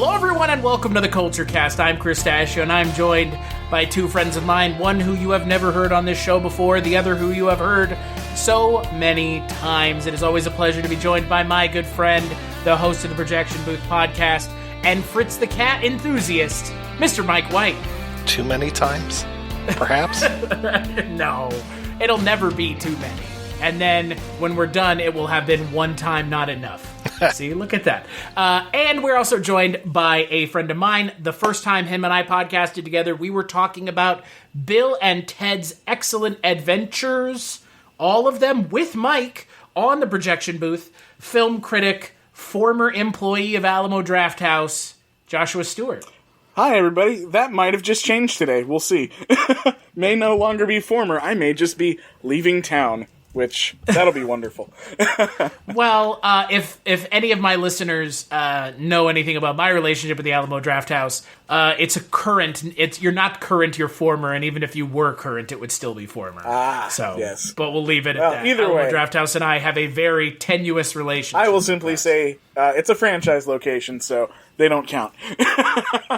Hello, everyone, and welcome to the Culture Cast. I'm Chris Stashio, and I'm joined by two friends of mine, one who you have never heard on this show before, the other who you have heard so many times. It is always a pleasure to be joined by my good friend, the host of the Projection Booth podcast, and Fritz the Cat enthusiast, Mr. Mike White. Too many times, perhaps? No, it'll never be too many. And then, when we're done, it will have been one time not enough. See, look at that. And we're also joined by a friend of mine. The first time him and I podcasted together, we were talking about Bill and Ted's Excellent Adventures, all of them with Mike, on the Projection Booth, film critic, former employee of Alamo Drafthouse, Joshua Stewart. Hi, everybody. That might have just changed today. We'll see. May no longer be former. I may just be leaving town. Which, that'll be wonderful. Well, if any of my listeners know anything about my relationship with the Alamo Drafthouse, it's a current. You're not current, you're former, and even if you were current, it would still be former. Yes. But we'll leave it at that. Either Alamo way, Drafthouse and I have a very tenuous relationship. I will simply say it's a franchise location, so they don't count.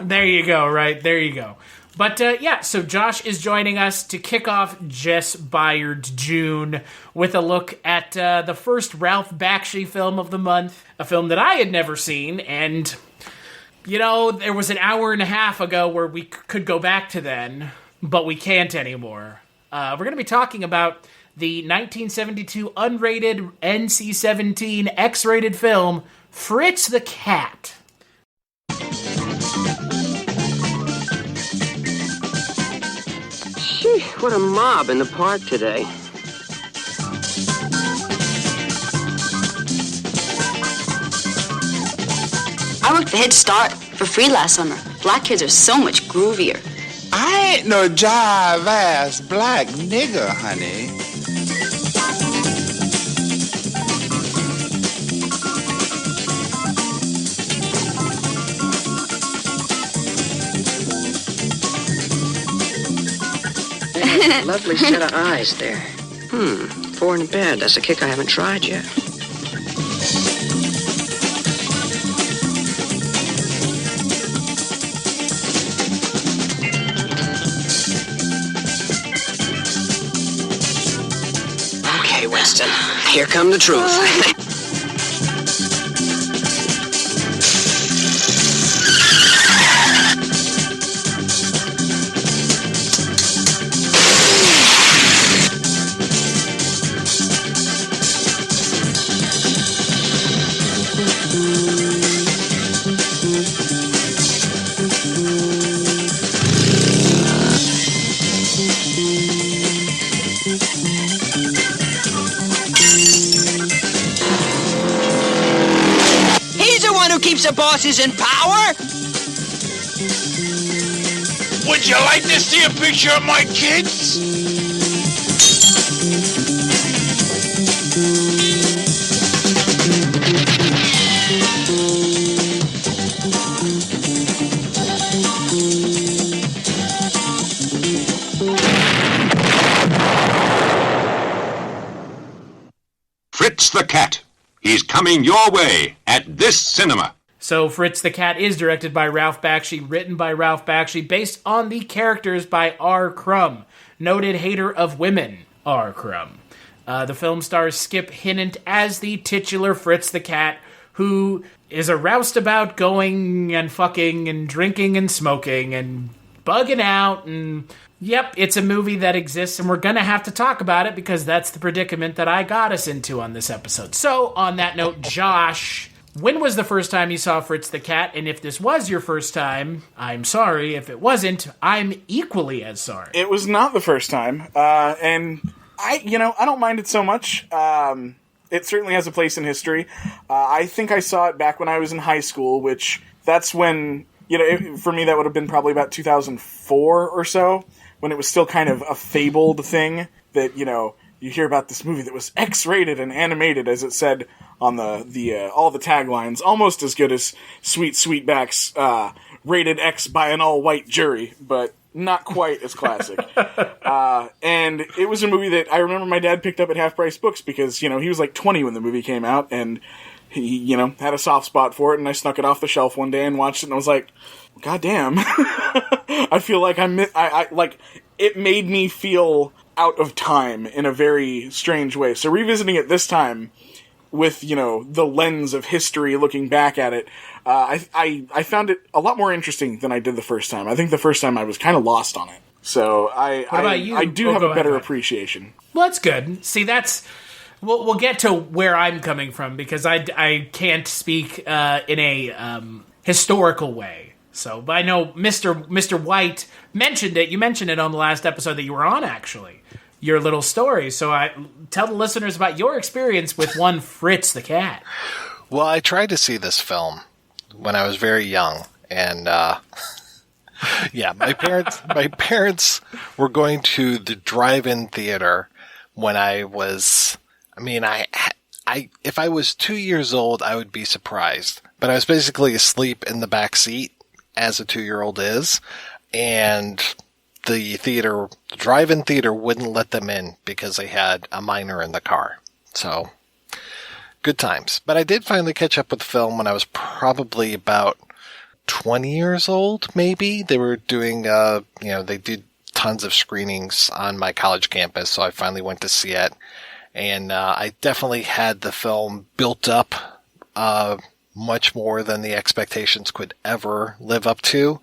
There you go, right? There you go. But, so Josh is joining us to kick off Jess Byard June with a look at the first Ralph Bakshi film of the month, a film that I had never seen, and, there was an hour and a half ago where we could go back to then, but we can't anymore. We're going to be talking about the 1972 unrated NC-17 X-rated film, Fritz the Cat. What a mob in the park today. I worked the Head Start for free last summer. Black kids are so much groovier. I ain't no jive-ass black nigger, honey. Lovely set of eyes there. 4 in bed. That's a kick I haven't tried yet. Okay, Winston. Here come the truth. Keeps the bosses in power? Would you like to see a picture of my kids? Fritz the Cat. He's coming your way at this cinema. So Fritz the Cat is directed by Ralph Bakshi, written by Ralph Bakshi, based on the characters by R. Crumb, noted hater of women, R. Crumb. The film stars Skip Hinnant as the titular Fritz the Cat, who is a roustabout going and fucking and drinking and smoking and bugging out. And yep, it's a movie that exists, and we're going to have to talk about it because that's the predicament that I got us into on this episode. So on that note, Josh, when was the first time you saw Fritz the Cat? And if this was your first time, I'm sorry. If it wasn't, I'm equally as sorry. It was not the first time. And I don't mind it so much. It certainly has a place in history. I think I saw it back when I was in high school, which that's when, for me that would have been probably about 2004 or so, when it was still kind of a fabled thing that, you hear about this movie that was X-rated and animated, as it said on the all the taglines, almost as good as Sweet Sweetback's rated X by an all-white jury, but not quite as classic. And it was a movie that I remember my dad picked up at Half Price Books because, he was like 20 when the movie came out, and he, had a soft spot for it, and I snuck it off the shelf one day and watched it, and I was like, God damn. I feel like it made me feel out of time in a very strange way. So revisiting it this time with, the lens of history looking back at it, I found it a lot more interesting than I did the first time. I think the first time I was kind of lost on it. So I do have a better appreciation. Well, that's good. See, we'll get to where I'm coming from, because I can't speak in a historical way. So, but I know Mr. White mentioned it. You mentioned it on the last episode that you were on, actually. Your little story. So tell the listeners about your experience with one Fritz the Cat. Well, I tried to see this film when I was very young, and yeah, my parents were going to the drive-in theater when I was, if I was 2 years old, I would be surprised. But I was basically asleep in the back seat, as a 2-year-old is, and the drive-in theater wouldn't let them in because they had a minor in the car. So, good times. But I did finally catch up with the film when I was probably about 20 years old, maybe. They were doing, they did tons of screenings on my college campus, so I finally went to see it. And I definitely had the film built up much more than the expectations could ever live up to.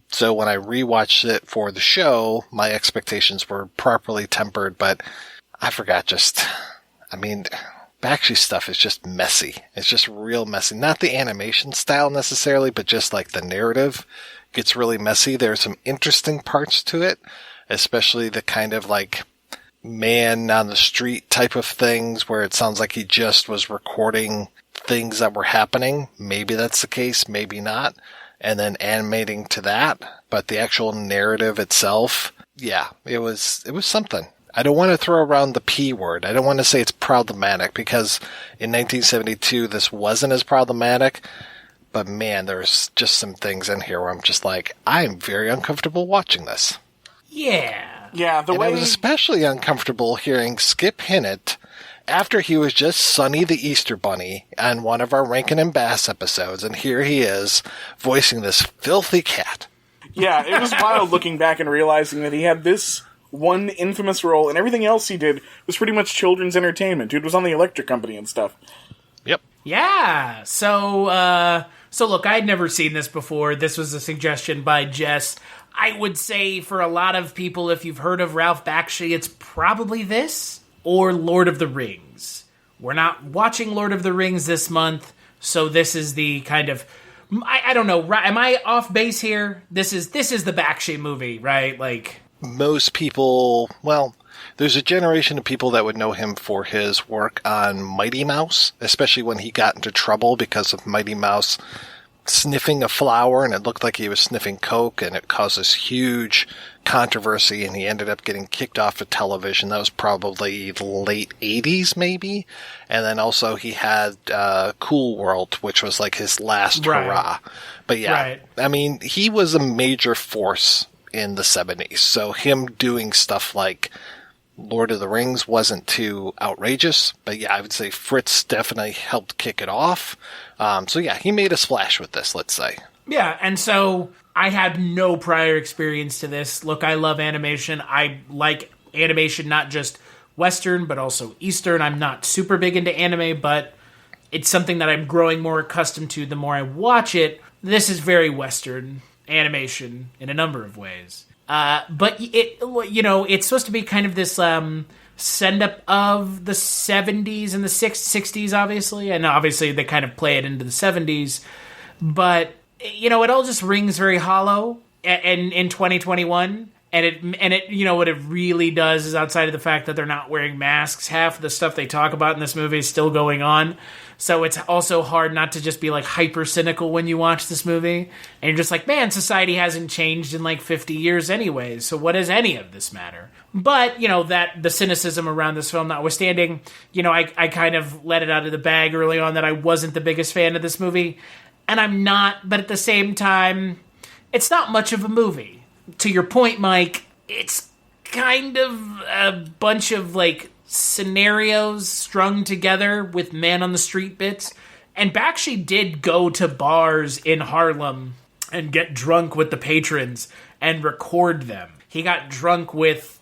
So when I rewatched it for the show, my expectations were properly tempered, but I forgot Bakshi stuff is just messy. It's just real messy. Not the animation style necessarily, but just like the narrative gets really messy. There are some interesting parts to it, especially the kind of like man on the street type of things where it sounds like he just was recording things that were happening. Maybe that's the case, maybe not. And then animating to that. But the actual narrative itself, yeah, it was something. I don't want to throw around the P word. I don't want to say it's problematic, because in 1972 this wasn't as problematic. But man, there's just some things in here where I'm just like, I'm very uncomfortable watching this. Yeah. Yeah, I was especially uncomfortable hearing Skip Hinnant after he was just Sonny the Easter Bunny on one of our Rankin and Bass episodes, and here he is voicing this filthy cat. Yeah, it was wild looking back and realizing that he had this one infamous role, and everything else he did was pretty much children's entertainment. Dude was on the Electric Company and stuff. Yep. Yeah, so look, I'd never seen this before. This was a suggestion by Jess. I would say for a lot of people, if you've heard of Ralph Bakshi, it's probably this or Lord of the Rings. We're not watching Lord of the Rings this month, so this is the kind of... I don't know, am I off base here? This is the Bakshi movie, right? Like, most people, well, there's a generation of people that would know him for his work on Mighty Mouse, especially when he got into trouble because of Mighty Mouse sniffing a flower, and it looked like he was sniffing coke, and it caused this huge controversy, and he ended up getting kicked off of television. That was probably the late 80s, maybe. And then also he had Cool World, which was like his last hurrah. But yeah, I mean, he was a major force in the 70s. So him doing stuff like Lord of the Rings wasn't too outrageous. But yeah, I would say Fritz definitely helped kick it off. So yeah, he made a splash with this, let's say. Yeah, and so I had no prior experience to this. Look, I love animation. I like animation, not just Western, but also Eastern. I'm not super big into anime, but it's something that I'm growing more accustomed to the more I watch it. This is very Western animation in a number of ways. But it's supposed to be kind of this send-up of the 70s and the 60s, obviously. And obviously they kind of play it into the 70s. But, it all just rings very hollow in 2021. And it what it really does is, outside of the fact that they're not wearing masks, half of the stuff they talk about in this movie is still going on. So it's also hard not to just be like hyper cynical when you watch this movie. And you're just like, man, society hasn't changed in like 50 years anyways. So what does any of this matter? But, that the cynicism around this film notwithstanding, I kind of let it out of the bag early on that I wasn't the biggest fan of this movie. And I'm not, but at the same time, it's not much of a movie. To your point, Mike, it's kind of a bunch of, like, scenarios strung together with man-on-the-street bits. And Bakshi did go to bars in Harlem and get drunk with the patrons and record them. He got drunk with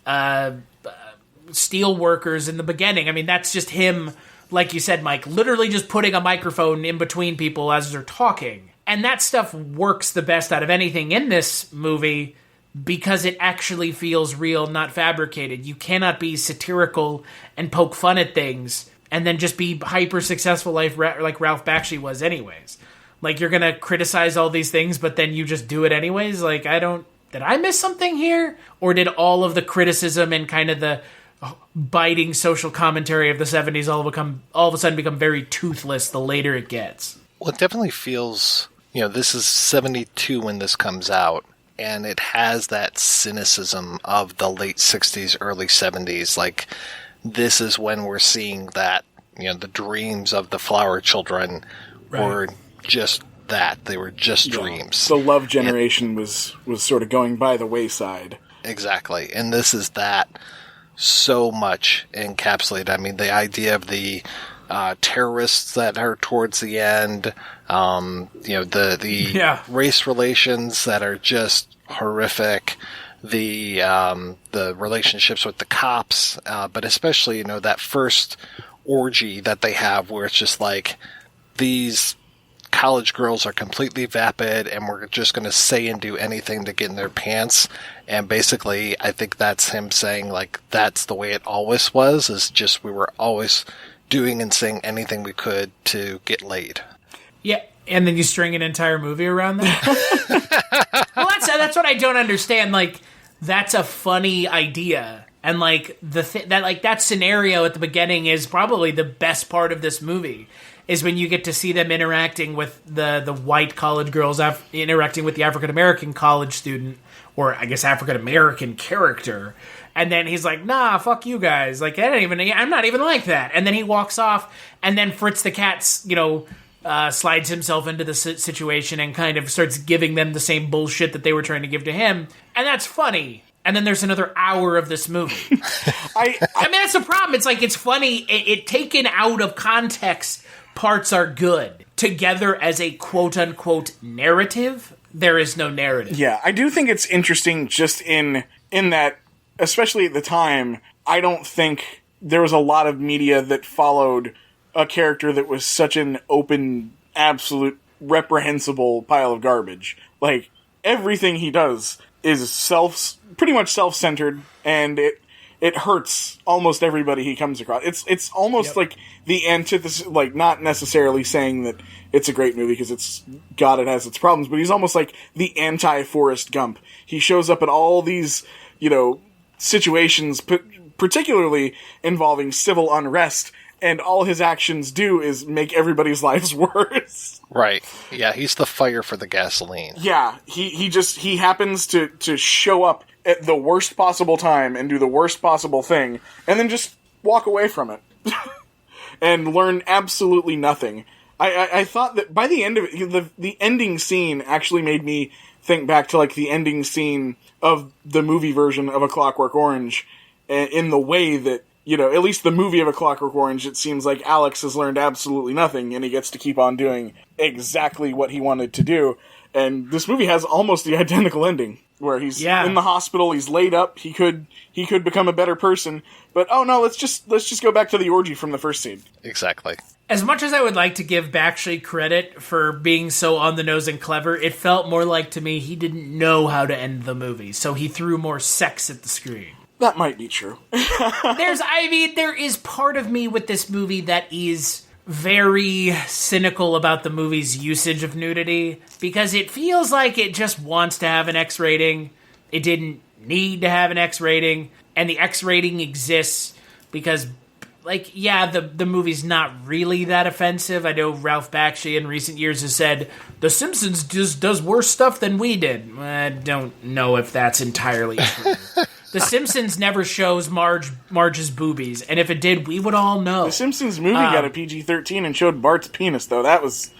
steel workers in the beginning. I mean, that's just him, like you said, Mike, literally just putting a microphone in between people as they're talking. And that stuff works the best out of anything in this movie because it actually feels real, not fabricated. You cannot be satirical and poke fun at things and then just be hyper successful like Ralph Bakshi was anyways. Like, you're going to criticize all these things, but then you just do it anyways? Like, did I miss something here? Or did all of the criticism and kind of the biting social commentary of the 70s all of a sudden become very toothless the later it gets? Well, it definitely feels, this is 72 when this comes out, and it has that cynicism of the late 60s, early 70s. Like, this is when we're seeing that, the dreams of the flower children were just that. They were just dreams. The love generation was sort of going by the wayside. Exactly. And this is that so much encapsulated. I mean, the idea of the terrorists that are towards the end, the race relations that are just horrific, the relationships with the cops, but especially, that first orgy that they have where it's just like these college girls are completely vapid and we're just going to say and do anything to get in their pants. And basically, I think that's him saying, like, that's the way it always was, is just we were always doing and saying anything we could to get laid. Yeah, and then you string an entire movie around that? Well, that's what I don't understand. Like, that's a funny idea. And, like, that scenario at the beginning is probably the best part of this movie, is when you get to see them interacting with the white college girls, interacting with the African-American college student, or I guess African-American character. And then he's like, nah, fuck you guys. Like, I'm not even like that. And then he walks off, and then Fritz the Cat, slides himself into the situation and kind of starts giving them the same bullshit that they were trying to give to him. And that's funny. And then there's another hour of this movie. I mean, that's the problem. It's like, it's funny. It taken out of context, parts are good. Together as a quote-unquote narrative, there is no narrative. Yeah, I do think it's interesting just in that, especially at the time, I don't think there was a lot of media that followed a character that was such an open, absolute, reprehensible pile of garbage. Like, everything he does is pretty much self-centered, and it hurts almost everybody he comes across. It's almost like the antithesis, like, not necessarily saying that it's a great movie because it has its problems, but he's almost like the anti-Forrest Gump. He shows up at all these, situations, particularly involving civil unrest, and all his actions do is make everybody's lives worse. Right. Yeah, he's the fire for the gasoline. Yeah, he happens to show up at the worst possible time and do the worst possible thing, and then just walk away from it. And learn absolutely nothing. I thought that by the end of it, the ending scene actually made me think back to, like, the ending scene of the movie version of A Clockwork Orange, in the way that, at least the movie of A Clockwork Orange, it seems like Alex has learned absolutely nothing, and he gets to keep on doing exactly what he wanted to do. And this movie has almost the identical ending, where he's in the hospital, he's laid up, he could become a better person, but oh no, let's just go back to the orgy from the first scene. Exactly. As much as I would like to give Bakshi credit for being so on the nose and clever, it felt more like, to me, he didn't know how to end the movie, so he threw more sex at the screen. That might be true. There is part of me with this movie that is very cynical about the movie's usage of nudity, because it feels like it just wants to have an X rating. It didn't need to have an X rating, and the X rating exists because, like, the movie's not really that offensive. I know Ralph Bakshi in recent years has said, The Simpsons just does worse stuff than we did. I don't know if that's entirely true. The Simpsons never shows Marge's boobies, and if it did, we would all know. The Simpsons movie got a PG-13 and showed Bart's penis, though. That was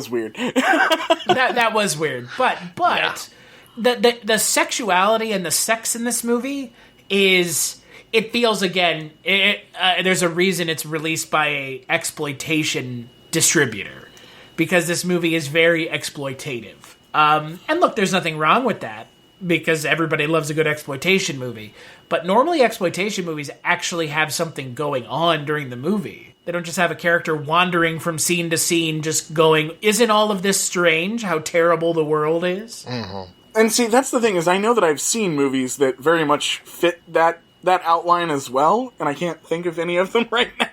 weird. that was weird. But the sexuality and the sex in this movie is, it feels, again, there's a reason it's released by a exploitation distributor, because this movie is very exploitative. And look, there's nothing wrong with that, because everybody loves a good exploitation movie. But normally exploitation movies actually have something going on during the movie. They don't just have a character wandering from scene to scene just going, isn't all of this strange, how terrible the world is? Mm-hmm. And see, that's the thing, is I know that I've seen movies that very much fit that outline as well, and I can't think of any of them right now.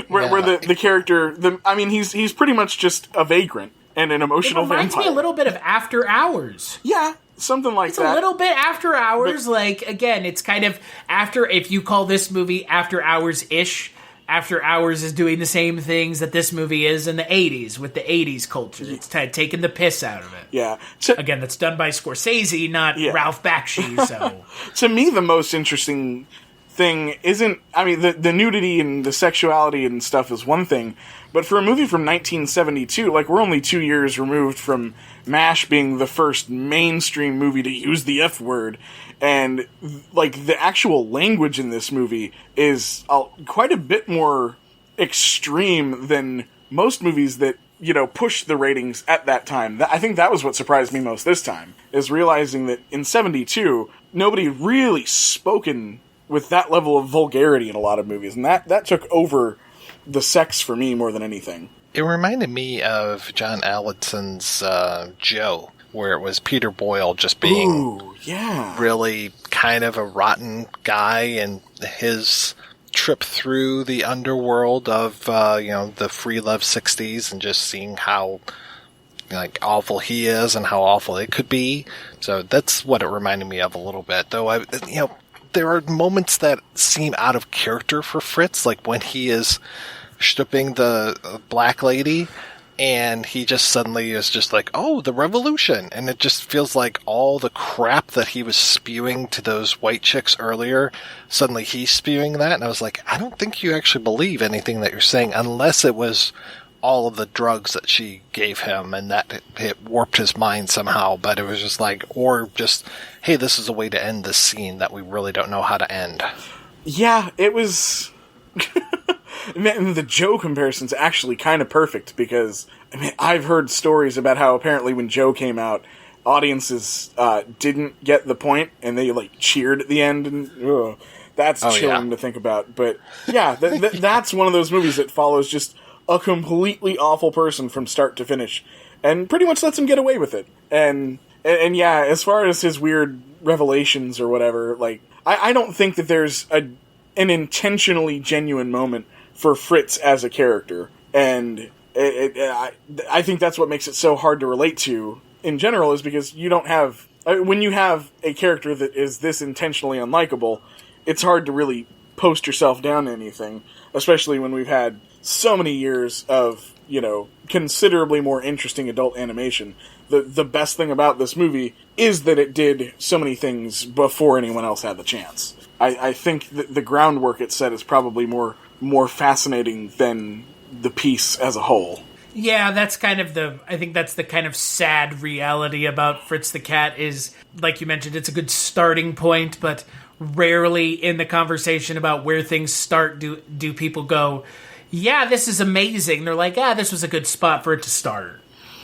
where the character, he's pretty much just a vagrant and an emotional vampire. It reminds me a little bit of After Hours. Yeah, something like that. It's a little bit After Hours. Again, it's kind of if you call this movie After Hours-ish, After Hours is doing the same things that this movie is in the 80s, with the 80s culture. It's kind of taking the piss out of it. Yeah. Again, that's done by Scorsese, not Ralph Bakshi, so... To me, the most interesting thing isn't... the nudity and the sexuality and stuff is one thing, but for a movie from 1972, we're only 2 years removed from MASH being the first mainstream movie to use the F word, and, the actual language in this movie is quite a bit more extreme than most movies that, push the ratings at that time. I think that was what surprised me most this time, is realizing that in 72, nobody really spoken with that level of vulgarity in a lot of movies, and that took over the sex for me more than anything. It reminded me of John Allison's Joe, where it was Peter Boyle just being really kind of a rotten guy, and his trip through the underworld of the free love 60s, and just seeing how awful he is and how awful it could be. So that's what it reminded me of a little bit. Though there are moments that seem out of character for Fritz, like when he is stripping the black lady, and he just suddenly is just like, oh, the revolution. And it just feels like all the crap that he was spewing to those white chicks earlier, suddenly he's spewing that. And I was like, I don't think you actually believe anything that you're saying, unless it was all of the drugs that she gave him and that it warped his mind somehow. But it was just or just, hey, this is a way to end this scene that we really don't know how to end. Yeah, it was... And the Joe comparison's actually kind of perfect, because I've heard stories about how apparently when Joe came out, audiences didn't get the point, and they cheered at the end, and that's chilling to think about. But yeah, that's one of those movies that follows just a completely awful person from start to finish, and pretty much lets him get away with it. And yeah, as far as his weird revelations or whatever, I don't think that there's an intentionally genuine moment for Fritz as a character, and I think that's what makes it so hard to relate to in general, is because you don't have... when you have a character that is this intentionally unlikable, it's hard to really post yourself down to anything, especially when we've had so many years of, considerably more interesting adult animation. The best thing about this movie is that it did so many things before anyone else had the chance. I think that the groundwork it set is probably more fascinating than the piece as a whole. Yeah, that's kind of I think that's the kind of sad reality about Fritz the Cat is, like you mentioned, it's a good starting point, but rarely in the conversation about where things start do people go, yeah, this is amazing. They're like, this was a good spot for it to start.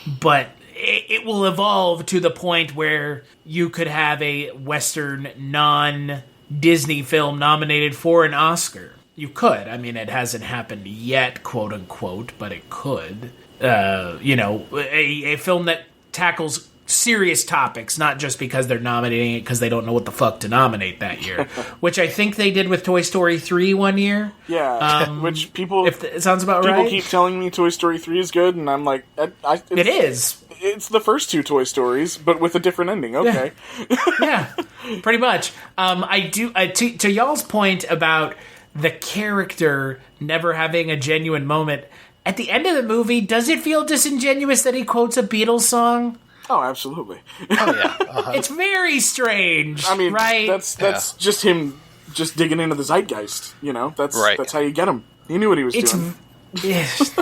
But it will evolve to the point where you could have a Western non-Disney film nominated for an Oscar. You could. It hasn't happened yet, quote unquote, but it could. A film that tackles serious topics, not just because they're nominating it because they don't know what the fuck to nominate that year, which I think they did with Toy Story 3 one year. Yeah, which people... it sounds about right. People keep telling me Toy Story 3 is good, and I'm like... it is. It's the first two Toy Stories, but with a different ending. Okay. Yeah, pretty much. I do... to y'all's point about the character never having a genuine moment, at the end of the movie, does it feel disingenuous that he quotes a Beatles song? Oh, absolutely. Oh, yeah. Uh-huh. It's very strange, right? That's just him just digging into the zeitgeist, That's how you get him. He knew what he was doing. Yes.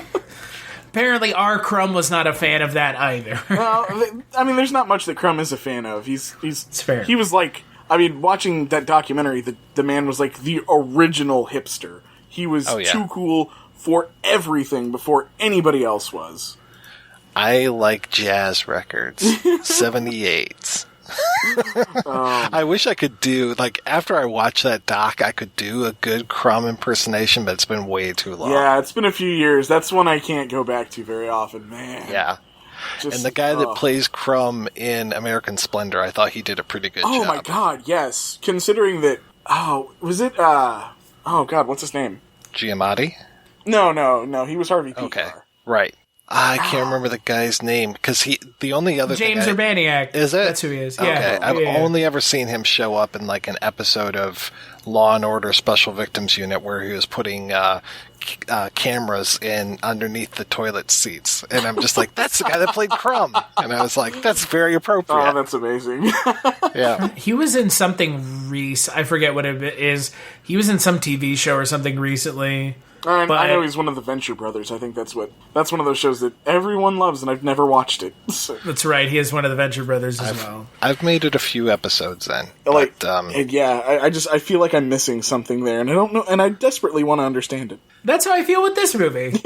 Apparently, R. Crumb was not a fan of that either. Well, there's not much that Crumb is a fan of. It's fair. He was watching that documentary, the man was like the original hipster. He was too cool for everything before anybody else was. I like jazz records. 78s. I wish I could do, like, after I watch that doc, I could do a good Crumb impersonation, but it's been way too long. Yeah, it's been a few years. That's one I can't go back to very often, man. Yeah. And the guy that plays Crumb in American Splendor, I thought he did a pretty good job. Oh my god, yes. Considering that, was it, oh god, what's his name? Giamatti? No, he was Harvey P. Okay, right. I can't remember the guy's name, because the only other James thing Urbaniak. Is it? That's who he is. Okay. Yeah. I've only ever seen him show up in like an episode of Law and Order Special Victims Unit where he was putting cameras in underneath the toilet seats. And I'm just like, that's the guy that played Crumb. And I was like, that's very appropriate. Oh, that's amazing. Yeah. He was in something I forget what it is. He was in some TV show or something recently. I know he's one of the Venture Brothers. I think that's one of those shows that everyone loves, and I've never watched it. So. That's right. He is one of the Venture Brothers as well. I've made it a few episodes then. Like, but, I feel like I'm missing something there, and I don't know, and I desperately want to understand it. That's how I feel with this movie.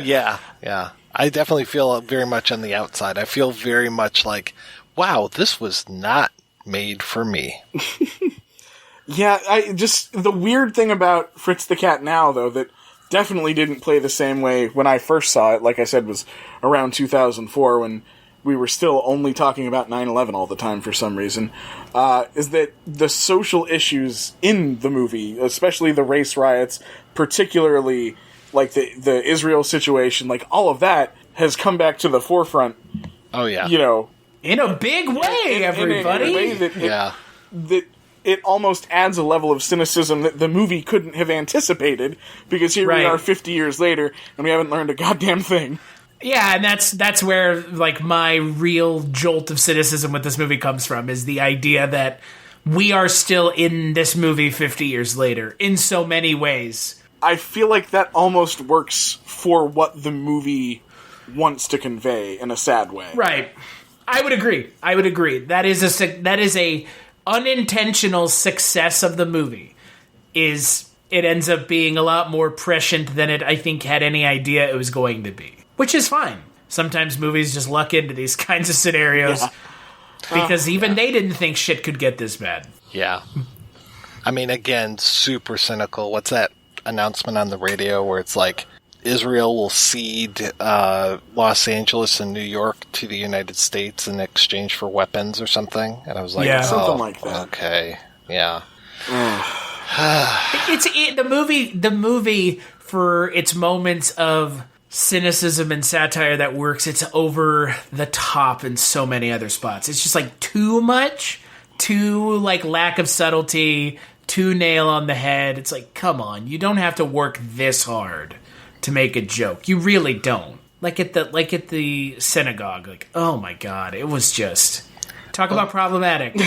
Yeah. I definitely feel very much on the outside. I feel very much like, wow, this was not made for me. Yeah, the weird thing about Fritz the Cat now, though, that definitely didn't play the same way when I first saw it, like I said, was around 2004 when we were still only talking about 9/11 all the time for some reason, is that the social issues in the movie, especially the race riots, particularly like the Israel situation, like all of that has come back to the forefront. Oh, yeah. You know. In a big way, everybody. In a way that it almost adds a level of cynicism that the movie couldn't have anticipated, because here we are 50 years later, and we haven't learned a goddamn thing. Yeah, and that's where, like, my real jolt of cynicism with this movie comes from, is the idea that we are still in this movie 50 years later, in so many ways. I feel like that almost works for what the movie wants to convey in a sad way. Right. I would agree. That is a unintentional success of the movie. Is it ends up being a lot more prescient than it, I think, had any idea it was going to be. Which is fine. Sometimes movies just luck into these kinds of scenarios because even they didn't think shit could get this bad. Yeah. I mean, again, super cynical. What's that announcement on the radio where it's like, Israel will cede Los Angeles and New York to the United States in exchange for weapons or something? And I was like, something like that. Okay, yeah. The movie for its moments of cynicism and satire that works, it's over the top in so many other spots. It's just like too much, too like lack of subtlety, too nail on the head. It's like, come on, you don't have to work this hard to make a joke. You really don't. Like at the synagogue. Like, oh my god, it was just talk about problematic.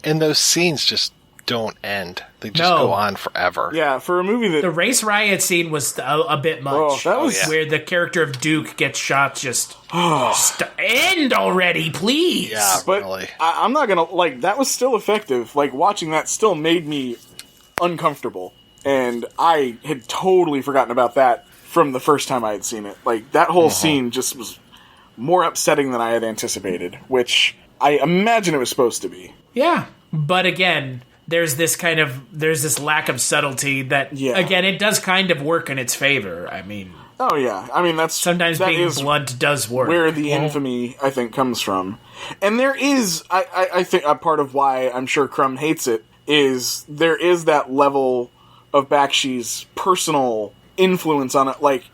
And those scenes just don't end. They just go on forever. Yeah, for a movie that the race riot scene was a bit much. That was where the character of Duke gets shot. Just end already, please. Yeah, but really. I'm not gonna like that was still effective. Like watching that still made me uncomfortable, and I had totally forgotten about that from the first time I had seen it. Like, that whole scene just was more upsetting than I had anticipated, which I imagine it was supposed to be. Yeah. But again, there's this lack of subtlety that, again, it does kind of work in its favor. I mean... Oh, yeah. I mean, sometimes being blunt does work. Where the infamy, I think, comes from. And there is, I think, a part of why I'm sure Crumb hates it, is there is that level of Bakshi's personal influence on it. Like,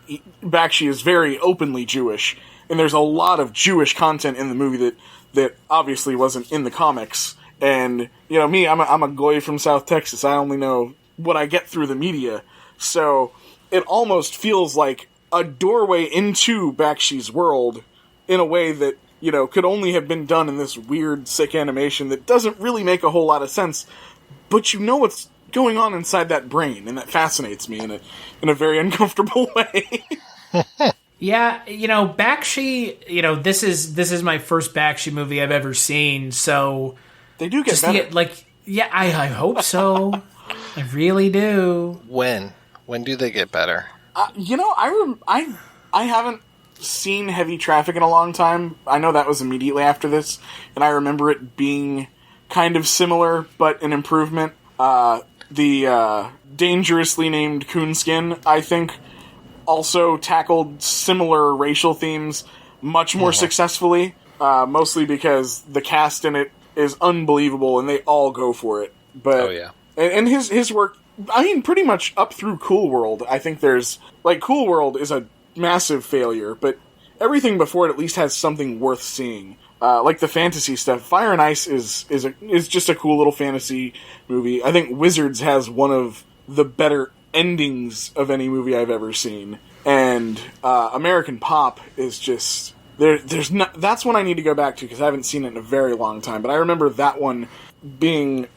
Bakshi is very openly Jewish, and there's a lot of Jewish content in the movie that obviously wasn't in the comics. And, you know, me, I'm a goy from South Texas. I only know what I get through the media. So it almost feels like a doorway into Bakshi's world in a way that, you know, could only have been done in this weird, sick animation that doesn't really make a whole lot of sense. But you know what's going on inside that brain, and that fascinates me in a very uncomfortable way. Yeah, you know, Bakshi, you know, this is my first Bakshi movie I've ever seen, so... They do get better. I hope so. I really do. When do they get better? I haven't seen Heavy Traffic in a long time. I know that was immediately after this, and I remember it being kind of similar, but an improvement. The Dangerously Named Coonskin, I think, also tackled similar racial themes much more successfully, mostly because the cast in it is unbelievable, and they all go for it. But and his work, I mean, pretty much up through Cool World, I think there's, like, Cool World is a massive failure, but everything before it at least has something worth seeing. Like the fantasy stuff, Fire and Ice is just a cool little fantasy movie. I think Wizards has one of the better endings of any movie I've ever seen, and American Pop is just there's not. That's one I need to go back to because I haven't seen it in a very long time. But I remember that one being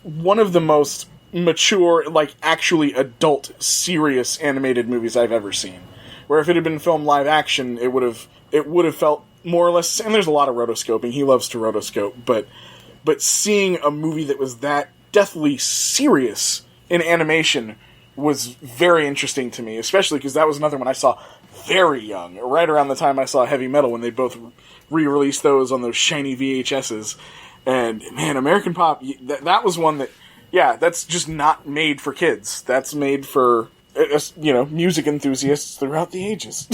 one of the most mature, like actually adult, serious animated movies I've ever seen. Where if it had been filmed live action, it would have felt more or less. And there's a lot of rotoscoping. He loves to rotoscope, but seeing a movie that was that deathly serious in animation was very interesting to me, especially because that was another one I saw very young, right around the time I saw Heavy Metal when they both re-released those on those shiny VHSs. And man, American Pop, that was one that, yeah, that's just not made for kids. That's made for, music enthusiasts throughout the ages.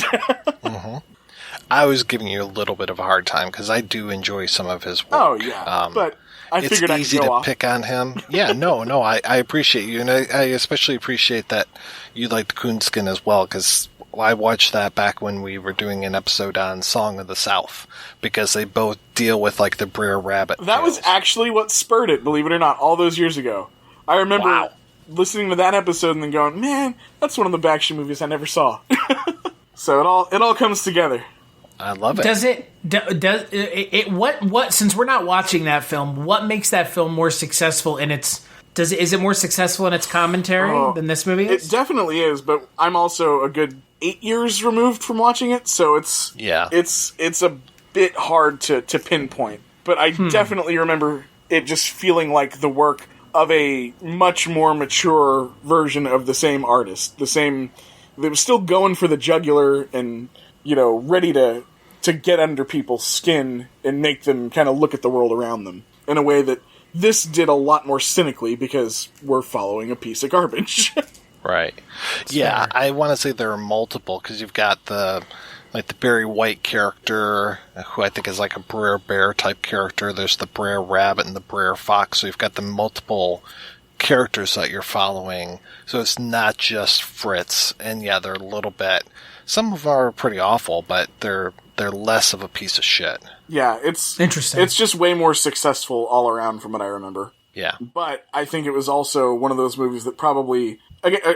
I was giving you a little bit of a hard time because I do enjoy some of his work. Oh yeah, but I figured it's easy to pick on him. Yeah, no, I appreciate you, and I especially appreciate that you liked Coonskin as well because I watched that back when we were doing an episode on Song of the South because they both deal with like the Brer Rabbit. That was actually what spurred it, believe it or not, all those years ago. I remember listening to that episode and then going, "Man, that's one of the Bakshi movies I never saw." So it all comes together. I love it. Does it what since we're not watching that film, what makes that film more successful in its is it more successful in its commentary than this movie is? It definitely is, but I'm also a good 8 years removed from watching it, so it's a bit hard to pinpoint. But I definitely remember it just feeling like the work of a much more mature version of the same artist. They was still going for the jugular and ready to get under people's skin and make them kind of look at the world around them in a way that this did a lot more cynically because we're following a piece of garbage. Right. Yeah, I want to say there are multiple because you've got the Barry White character, who I think is like a Brer Bear type character. There's the Brer Rabbit and the Brer Fox. So you've got the multiple characters that you're following. So it's not just Fritz. And yeah, they're a little bit. Some of them are pretty awful, but they're less of a piece of shit. Yeah, it's interesting. It's just way more successful all around from what I remember. Yeah. But I think it was also one of those movies that probably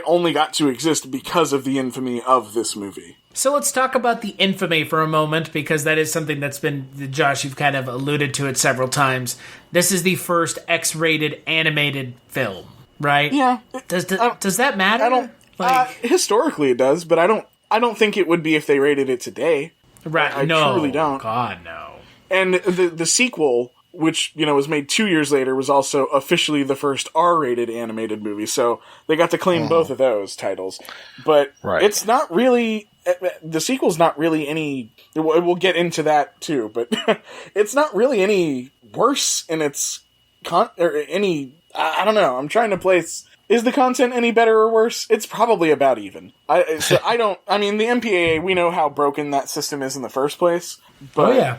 only got to exist because of the infamy of this movie. So let's talk about the infamy for a moment, because that is something that's been, Josh, you've kind of alluded to it several times. This is the first X-rated animated film, right? Yeah. Does that matter? I don't. Historically, it does, but I don't think it would be if they rated it today. Right? I no, truly don't. God, no. And the sequel, which was made 2 years later, was also officially the first R-rated animated movie. So they got to claim both of those titles. But it's not really. The sequel's not really any. We'll get into that too, but it's not really any worse in its or any. I don't know. I'm trying to place. Is the content any better or worse? It's probably about even. I mean, the MPAA, we know how broken that system is in the first place. But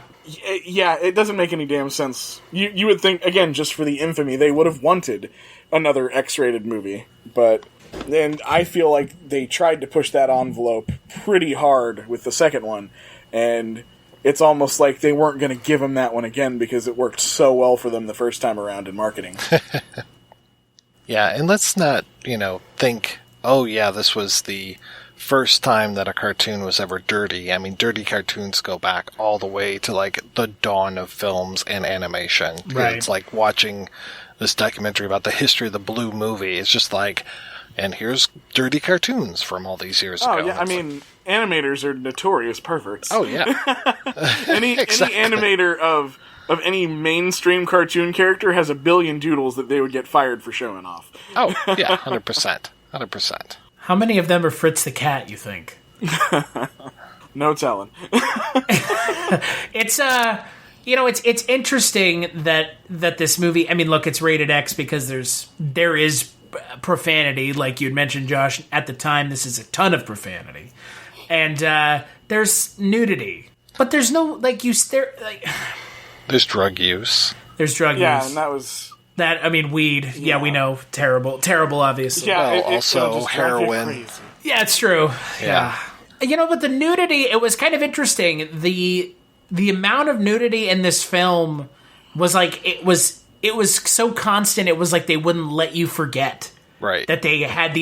yeah, it doesn't make any damn sense. You would think, again, just for the infamy, they would have wanted another X-rated movie. And I feel like they tried to push that envelope pretty hard with the second one. And it's almost like they weren't going to give them that one again because it worked so well for them the first time around in marketing. Yeah, and let's not, think, oh yeah, this was the first time that a cartoon was ever dirty. I mean, dirty cartoons go back all the way to, like, the dawn of films and animation. Right. It's like watching this documentary about the history of the Blue movie. It's just like, and here's dirty cartoons from all these years ago. Oh, yeah, I mean, animators are notorious perverts. Oh, yeah. Any animator of any mainstream cartoon character has a billion doodles that they would get fired for showing off. Oh, yeah, 100%. 100%. How many of them are Fritz the Cat, you think? No telling. It's it's interesting that this movie, I mean, look, it's rated X because there is profanity, like you'd mentioned, Josh. At the time, this is a ton of profanity. And there's nudity. But there's no, There's drug use. There's drug use. Yeah, and that was... weed. Yeah, we know. Terrible, obviously. Yeah, well, also heroin. Yeah, it's true. Yeah. But the nudity, it was kind of interesting. The amount of nudity in this film was it was so constant. It was like they wouldn't let you forget that they had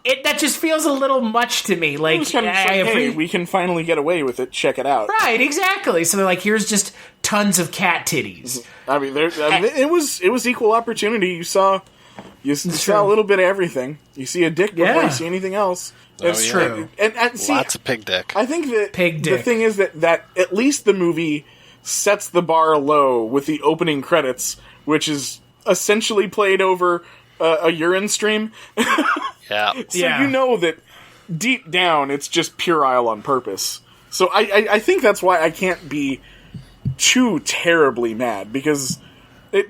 and that just feels a little much to me. Like, hey, we can finally get away with it. Check it out. Right, exactly. So they're like, here's just tons of cat titties. I mean, it was equal opportunity. You saw a little bit of everything. You see a dick before you see anything else. It's true. And see, lots of pig dick. I think that the thing is that at least the movie sets the bar low with the opening credits, which is essentially played over a urine stream. Yeah. So you know that deep down it's just puerile on purpose. So I think that's why I can't be too terribly mad, because it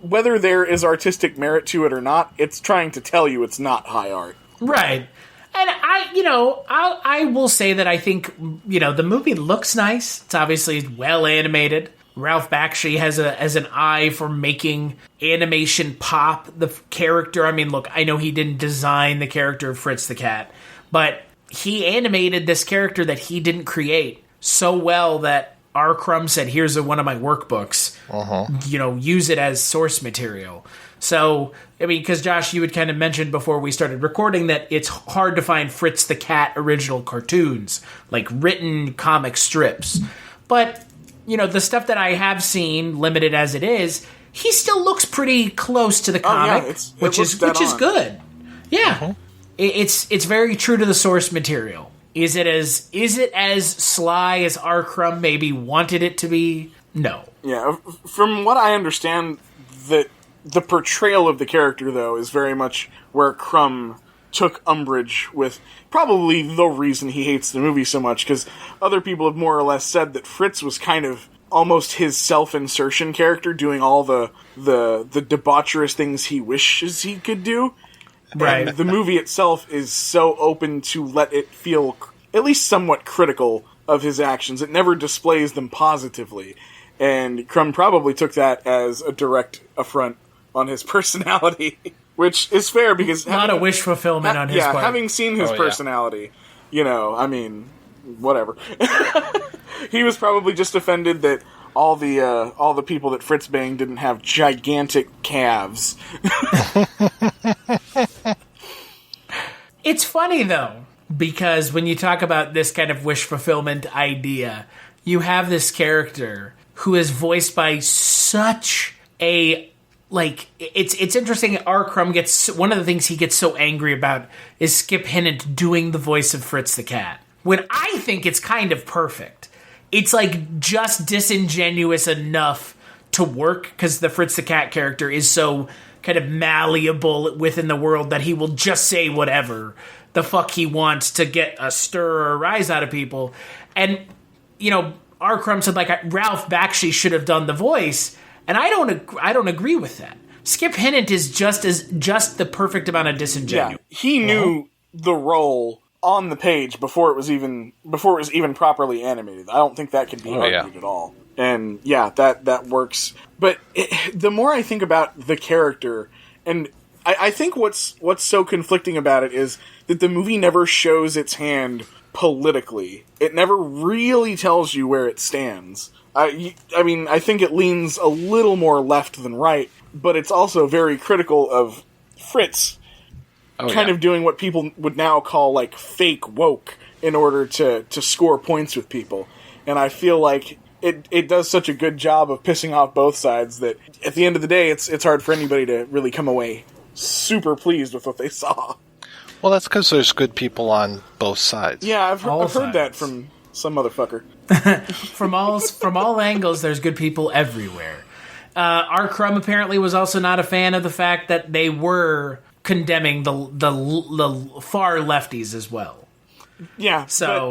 whether there is artistic merit to it or not, it's trying to tell you it's not high art. Right. And I will say that I think, the movie looks nice. It's obviously well animated. Ralph Bakshi has an eye for making animation pop. The character, I mean, look, I know he didn't design the character of Fritz the Cat, but he animated this character that he didn't create so well that R. Crumb said, here's one of my workbooks. Use it as source material. So, I mean, because Josh, you had kind of mentioned before we started recording that it's hard to find Fritz the Cat original cartoons, like written comic strips. But, the stuff that I have seen, limited as it is, he still looks pretty close to the comic, which is good. Yeah. It's very true to the source material. Is it as sly as R. Crumb maybe wanted it to be? No. Yeah, from what I understand, the portrayal of the character, though, is very much where Crumb took umbrage with, probably the reason he hates the movie so much, because other people have more or less said that Fritz was kind of almost his self-insertion character, doing all the debaucherous things he wishes he could do. Right. And the movie itself is so open to let it feel at least somewhat critical of his actions. It never displays them positively. And Crumb probably took that as a direct affront on his personality, which is fair because... Not a wish fulfillment on his part. Yeah, having seen his personality, I mean, whatever. He was probably just offended that all the people that Fritz banged didn't have gigantic calves. It's funny, though, because when you talk about this kind of wish fulfillment idea, you have this character who is voiced by such a... it's interesting. R. Crumb one of the things he gets so angry about is Skip Hinnant doing the voice of Fritz the Cat. When I think it's kind of perfect. It's just disingenuous enough to work because the Fritz the Cat character is so kind of malleable within the world that he will just say whatever the fuck he wants to get a stir or a rise out of people. And, R. Crumb said Ralph Bakshi should have done the voice. And I don't agree with that. Skip Hinnant is just the perfect amount of disingenuous. Yeah, he knew the role on the page before it was even properly animated. I don't think that could be argued at all. And yeah, that works. But the more I think about the character, and I think what's so conflicting about it is that the movie never shows its hand politically. It never really tells you where it stands. I mean, I think it leans a little more left than right, but it's also very critical of Fritz of doing what people would now call, fake woke in order to score points with people. And I feel like it does such a good job of pissing off both sides that at the end of the day, it's hard for anybody to really come away super pleased with what they saw. Well, that's because there's good people on both sides. Yeah, I've heard that from some motherfucker. from all angles, there's good people everywhere. R. Crumb apparently was also not a fan of the fact that they were condemning the far lefties as well. Yeah, So,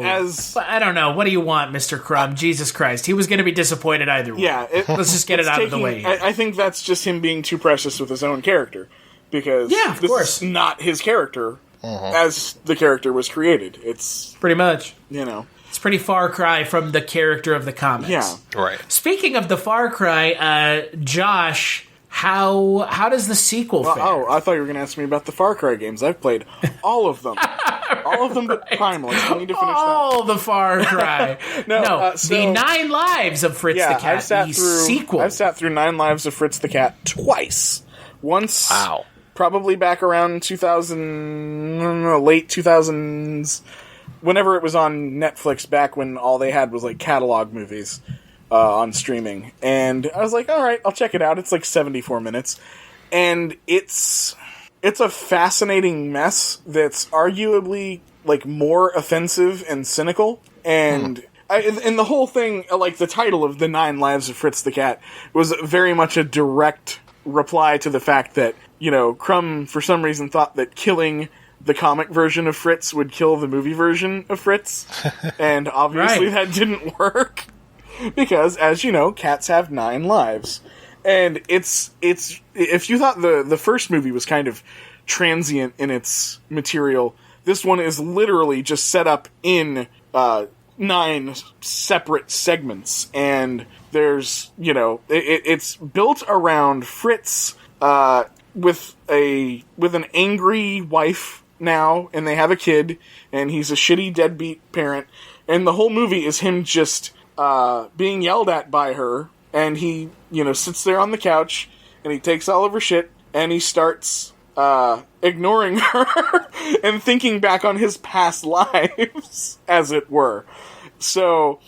but I don't know. What do you want, Mr. Crumb? Jesus Christ. He was going to be disappointed either way. Yeah, let's just get it out of the way. I think that's just him being too precious with his own character, because Yeah, of this course. is not his character as the character was created. It's, Pretty much. it's Pretty far cry from the character of the comics. Yeah. Right. Speaking of the far cry, Josh, how does the sequel fare? Oh, I thought you were going to ask me about the Far Cry games. I've played all of them. All of them but Primal. I need to finish all the Far Cry. No, the 9 Lives of Fritz the Cat, sequel. I've sat through 9 Lives of Fritz the Cat twice. Once, Wow. probably back around 2000, late 2000s, whenever it was on Netflix, back when all they had was like catalog movies on streaming. And I was like, all right, I'll check it out. It's like 74 minutes. And it's a fascinating mess that's arguably like more offensive and cynical. And and the whole thing, like the title of the 9 Lives of Fritz the Cat, was very much a direct reply to the fact that, Crumb for some reason thought that killing the comic version of Fritz would kill the movie version of Fritz. And obviously that didn't work. Because, as you know, cats have 9 lives. And it's if you thought the first movie was kind of transient in its material, this one is literally just set up in 9 separate segments. And there's, it's built around Fritz with an angry wife now, and they have a kid, and he's a shitty deadbeat parent. And the whole movie is him just being yelled at by her, and he, sits there on the couch, and he takes all of her shit, and he starts ignoring her and thinking back on his past lives, as it were. So,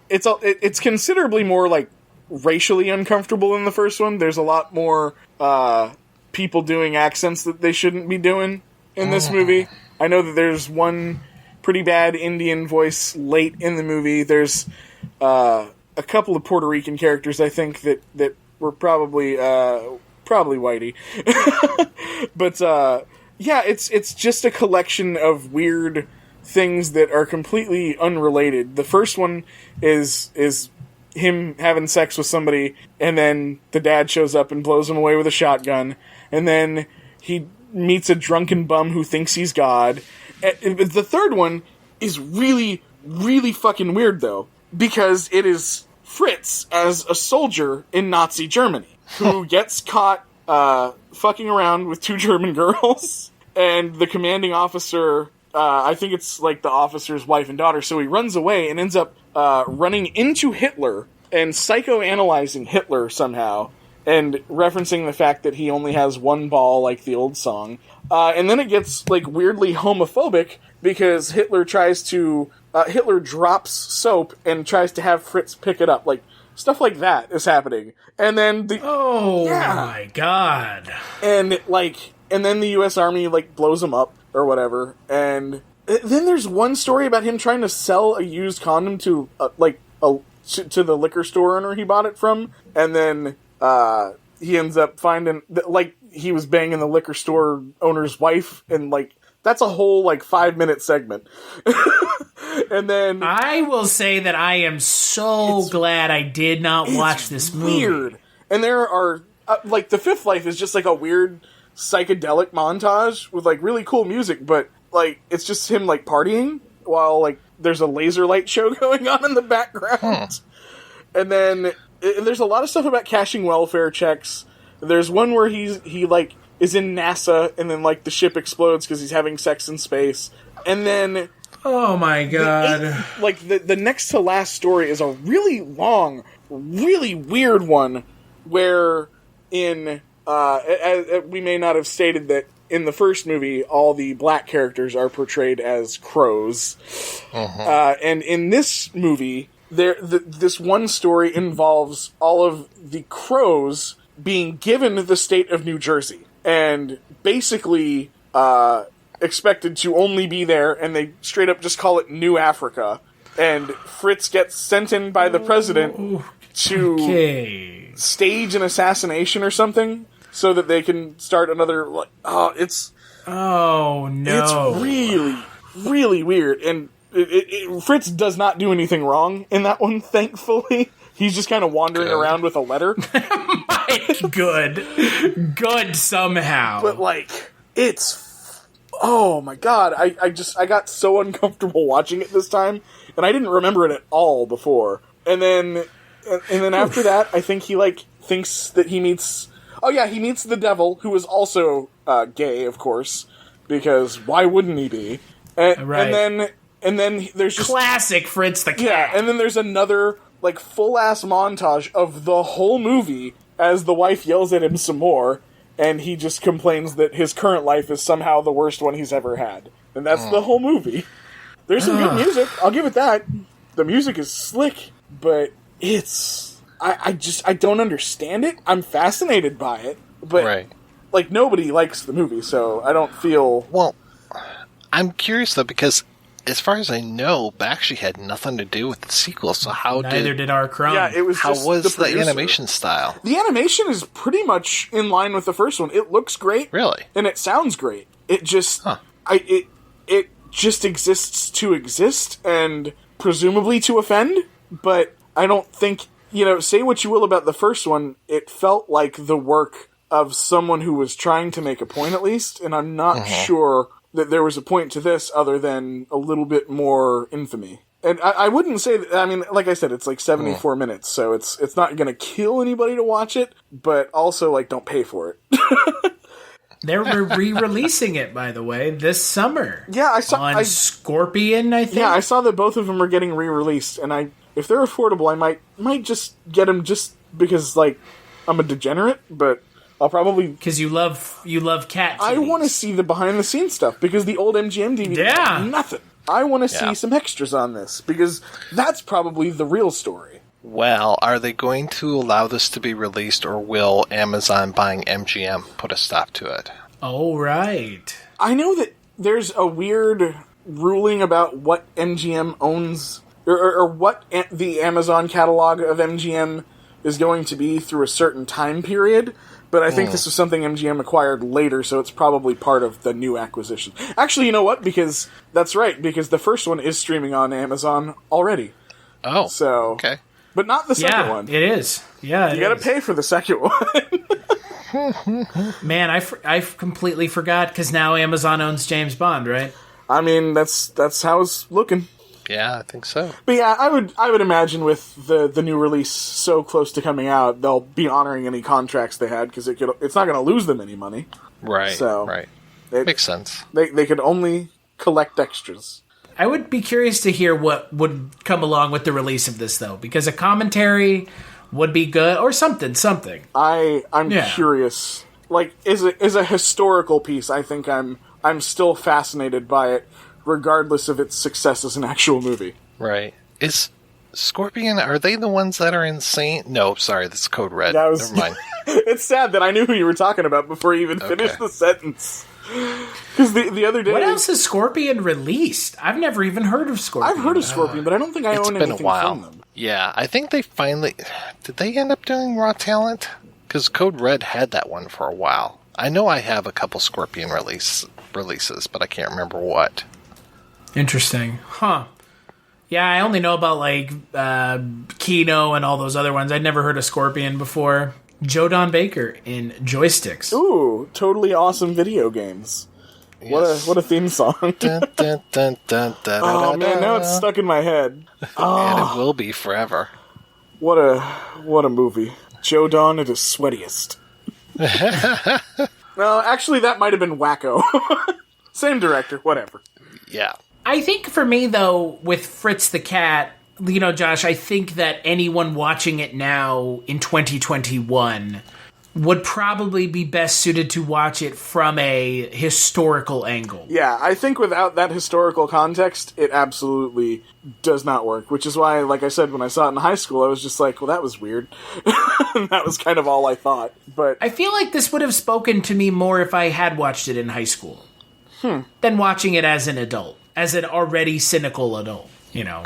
it's considerably more like racially uncomfortable in the first one. There's a lot more people doing accents that they shouldn't be doing in this movie. I know that there's one pretty bad Indian voice late in the movie. There's a couple of Puerto Rican characters, I think, that were probably whitey. But yeah, it's just a collection of weird things that are completely unrelated. The first one is him having sex with somebody, and then the dad shows up and blows him away with a shotgun, and then he meets a drunken bum who thinks he's God. The third one is really, really fucking weird, though, because it is Fritz as a soldier in Nazi Germany who gets caught fucking around with 2 German girls, and the commanding officer, I think it's like the officer's wife and daughter, so he runs away and ends up running into Hitler and psychoanalyzing Hitler somehow, and referencing the fact that he only has one ball, like the old song. And then it gets, like, weirdly homophobic, because Hitler drops soap and tries to have Fritz pick it up. Like, stuff like that is happening. And then my God. And then the U.S. Army, like, blows him up, or whatever. And then there's one story about him trying to sell a used condom to, to the liquor store owner he bought it from. And then, he ends up finding, he was banging the liquor store owner's wife, and, that's a whole, 5-minute segment. And then... I will say that I am so glad I did not watch this movie. Weird. And there are, The Fifth Life is just, a weird psychedelic montage with, really cool music, but, it's just him, partying while, there's a laser light show going on in the background. And then... there's a lot of stuff about cashing welfare checks. There's one where he is in NASA, and then the ship explodes because he's having sex in space. And then, oh my God, the next to last story is a really long, really weird one, where we may not have stated that in the first movie all the black characters are portrayed as crows, and in this movie. This one story involves all of the crows being given the state of New Jersey, and basically expected to only be there, and they straight up just call it New Africa. And Fritz gets sent in by the president to stage an assassination or something. so that they can start another. It's Oh no! It's really, really weird, and Fritz does not do anything wrong in that one. Thankfully, he's just kind of wandering around with a letter. Good somehow. But like, it's oh my god! I got so uncomfortable watching it this time, and I didn't remember it at all before. And then after that, I think he thinks that he meets. Oh yeah, he meets the devil, who is also gay, of course, because why wouldn't he be? And then there's just classic Fritz the Cat. Yeah, and then there's another full ass montage of the whole movie as the wife yells at him some more, and he just complains that his current life is somehow the worst one he's ever had, and that's the whole movie. There's some good music, I'll give it that. The music is slick, but it's. I don't understand it. I'm fascinated by it, but nobody likes the movie, so I don't feel. Well, I'm curious though, because as far as I know, Bakshi had nothing to do with the sequel. So neither did R. Crumb. Yeah, it was. How just was the animation style? The animation is pretty much in line with the first one. It looks great, really, and it sounds great. It just, it just exists to exist, and presumably to offend. But I don't think. Say what you will about the first one, it felt like the work of someone who was trying to make a point, at least, and I'm not sure that there was a point to this other than a little bit more infamy. And I wouldn't say that, I mean, like I said, it's 74 minutes, so it's not going to kill anybody to watch it, but also, don't pay for it. They're re-releasing it, by the way, this summer. Yeah, I saw... On Scorpion, I think? Yeah, I saw that both of them are getting re-released, and if they're affordable, I might just get them just because, I'm a degenerate, but I'll probably... Because you love cat I titties. want to see the behind-the-scenes stuff, because the old MGM DVD had nothing. I want to see some extras on this, because that's probably the real story. Well, are they going to allow this to be released, or will Amazon buying MGM put a stop to it? Oh, right. I know that there's a weird ruling about what MGM owns... Or what the Amazon catalog of MGM is going to be through a certain time period, but I think this was something MGM acquired later, so it's probably part of the new acquisition. Actually, you know what? Because that's right, because the first one is streaming on Amazon already. Oh, so okay. But not the second one. It is. Yeah, you got to pay for the second one. Man, I completely forgot, because now Amazon owns James Bond, right? I mean, that's how it's looking. Yeah, I think so. But yeah, I would imagine with the new release so close to coming out, they'll be honoring any contracts they had, because it's not going to lose them any money. Right. So right. Makes sense. They could only collect extras. I would be curious to hear what would come along with the release of this, though, because a commentary would be good, or something. I'm curious. As a historical piece, I think I'm still fascinated by it, regardless of its success as an actual movie. Right. Is Scorpion, are they the ones that are insane? No, sorry, that's Code Red. Never mind. It's sad that I knew who you were talking about before you even finished the sentence. Because the other day... What else has Scorpion released? I've never even heard of Scorpion. I've heard of Scorpion, but I don't think I own anything from them. Yeah, I think they finally... Did they end up doing Raw Talent? Because Code Red had that one for a while. I know I have a couple Scorpion releases, but I can't remember what. Interesting. Huh. Yeah, I only know about, Kino and all those other ones. I'd never heard of Scorpion before. Joe Don Baker in Joysticks. Ooh, totally awesome video games. Yes. What a theme song. Dun, dun, dun, dun, dun, oh, man, now it's stuck in my head. And it will be forever. What a movie. Joe Don at his sweatiest. No, actually, that might have been Wacko. Same director, whatever. Yeah. I think for me, though, with Fritz the Cat, Josh, I think that anyone watching it now in 2021 would probably be best suited to watch it from a historical angle. Yeah, I think without that historical context, it absolutely does not work, which is why, like I said, when I saw it in high school, I was just like, well, that was weird. And that was kind of all I thought. But I feel like this would have spoken to me more if I had watched it in high school than watching it as an adult. As an already cynical adult,